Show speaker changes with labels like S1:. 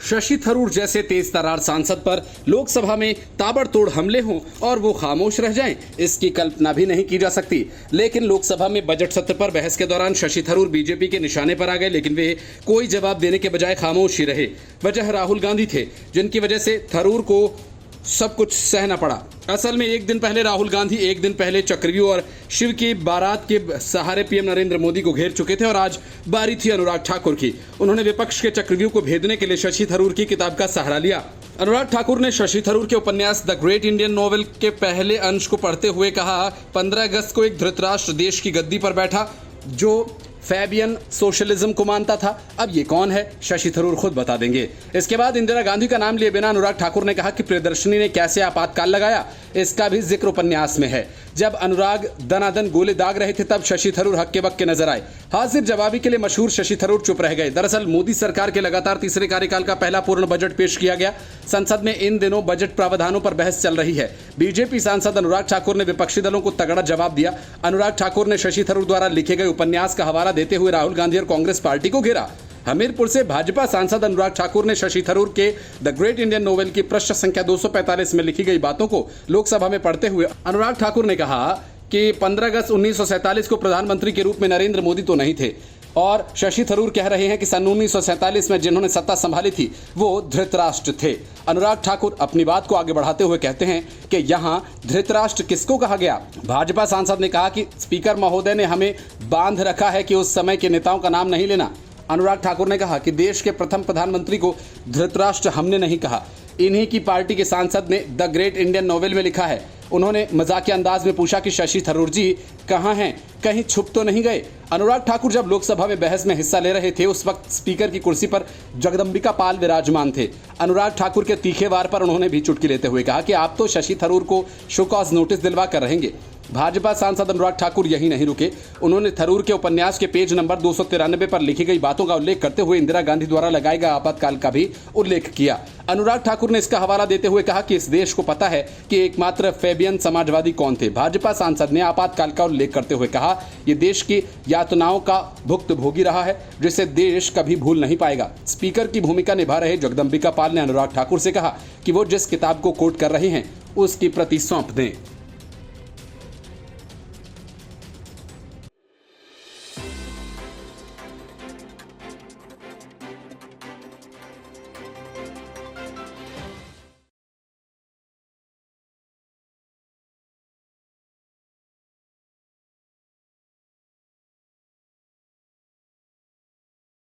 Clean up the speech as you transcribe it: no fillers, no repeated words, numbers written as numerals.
S1: शशि थरूर जैसे तेज तर्रार सांसद पर लोकसभा में ताबड़तोड़ हमले हों और वो खामोश रह जाएं, इसकी कल्पना भी नहीं की जा सकती। लेकिन लोकसभा में बजट सत्र पर बहस के दौरान शशि थरूर बीजेपी के निशाने पर आ गए, लेकिन वे कोई जवाब देने के बजाय खामोश ही रहे। वजह राहुल गांधी थे, जिनकी वजह से थरूर को सब कुछ सहना पड़ा। असल में एक दिन पहले राहुल गांधी एक दिन पहले चक्रव्यूह और शिव की बारात के सहारे पीएम नरेंद्र मोदी को घेर चुके थे और आज बारी थी अनुराग ठाकुर की। उन्होंने विपक्ष के चक्रव्यूह को भेदने के लिए शशि थरूर की किताब का सहारा लिया। अनुराग ठाकुर ने शशि थरूर के उपन्यास द ग्रेट इंडियन नॉवेल के पहले अंश को पढ़ते हुए कहा, 15 अगस्त को एक धृतराष्ट्र देश की गद्दी पर बैठा जो फैबियन सोशलिज्म को मानता था। अब ये कौन है, शशि थरूर खुद बता देंगे। इसके बाद इंदिरा गांधी का नाम लिए बिना अनुराग ठाकुर ने कहा कि प्रियदर्शनी ने कैसे आपातकाल लगाया, इसका भी जिक्र उपन्यास में है। जब अनुराग दनादन गोले दाग रहे थे तब शशि थरूर हक्के बक्के नजर आए। हाजिर जवाबी के लिए मशहूर शशि थरूर चुप रह गए। दरअसल मोदी सरकार के लगातार तीसरे कार्यकाल का पहला पूर्ण बजट पेश किया गया। संसद में इन दिनों बजट प्रावधानों पर बहस चल रही है। बीजेपी सांसद अनुराग ठाकुर ने विपक्षी दलों को तगड़ा जवाब दिया। अनुराग ठाकुर ने शशि थरूर द्वारा लिखे गए उपन्यास का हवाला देते हुए राहुल गांधी और कांग्रेस पार्टी को घेरा। हमीरपुर से भाजपा सांसद अनुराग ठाकुर ने शशि थरूर के द ग्रेट इंडियन नोवेल की पृष्ठ संख्या 245 में लिखी गई बातों को लोकसभा में पढ़ते हुए अनुराग ठाकुर ने कहा कि 15 अगस्त 1947 को प्रधानमंत्री के रूप में नरेंद्र मोदी तो नहीं थे और शशि थरूर कह रहे हैं कि सन 1947 में जिन्होंने सत्ता संभाली थी वो धृतराष्ट्र थे। अनुराग ठाकुर अपनी बात को आगे बढ़ाते हुए कहते हैं कि यहाँ धृतराष्ट्र किसको कहा गया। भाजपा सांसद ने कहा कि स्पीकर महोदय ने हमें बांध रखा है कि उस समय के नेताओं का नाम नहीं लेना। अनुराग ठाकुर ने कहा कि देश के प्रथम प्रधानमंत्री को धृतराष्ट्र हमने नहीं कहा, इन्हीं की पार्टी के सांसद ने द ग्रेट इंडियन नोवेल में लिखा है। उन्होंने मजाकिया अंदाज में पूछा कि शशि थरूर जी कहाँ हैं, कहीं छुप तो नहीं गए। अनुराग ठाकुर जब लोकसभा में बहस में हिस्सा ले रहे थे उस वक्त स्पीकर की कुर्सी पर जगदम्बिका पाल विराजमान थे। अनुराग ठाकुर के तीखे वार पर उन्होंने भी चुटकी लेते हुए कहा कि आप तो शशि थरूर को शो कॉज नोटिस दिलवा कर रहेंगे। भाजपा सांसद अनुराग ठाकुर यही नहीं रुके, उन्होंने थरूर के उपन्यास के पेज नंबर 293 पर लिखी गई बातों का उल्लेख करते हुए इंदिरा गांधी द्वारा लगाए गए आपातकाल का भी उल्लेख किया। अनुराग ठाकुर ने इसका हवाला देते हुए कहा कि इस देश को पता है कि एकमात्र फैबियन समाजवादी कौन थे। भाजपा सांसद ने आपातकाल का उल्लेख करते हुए कहा, ये देश की यातनाओं का भुक्तभोगी रहा है जिसे देश कभी भूल नहीं पाएगा। स्पीकर की भूमिका निभा रहे जगदम्बिका पाल ने अनुराग ठाकुर से कहा कि वो जिस किताब को कोट कर रहे हैं उसकी प्रति सौंप दें।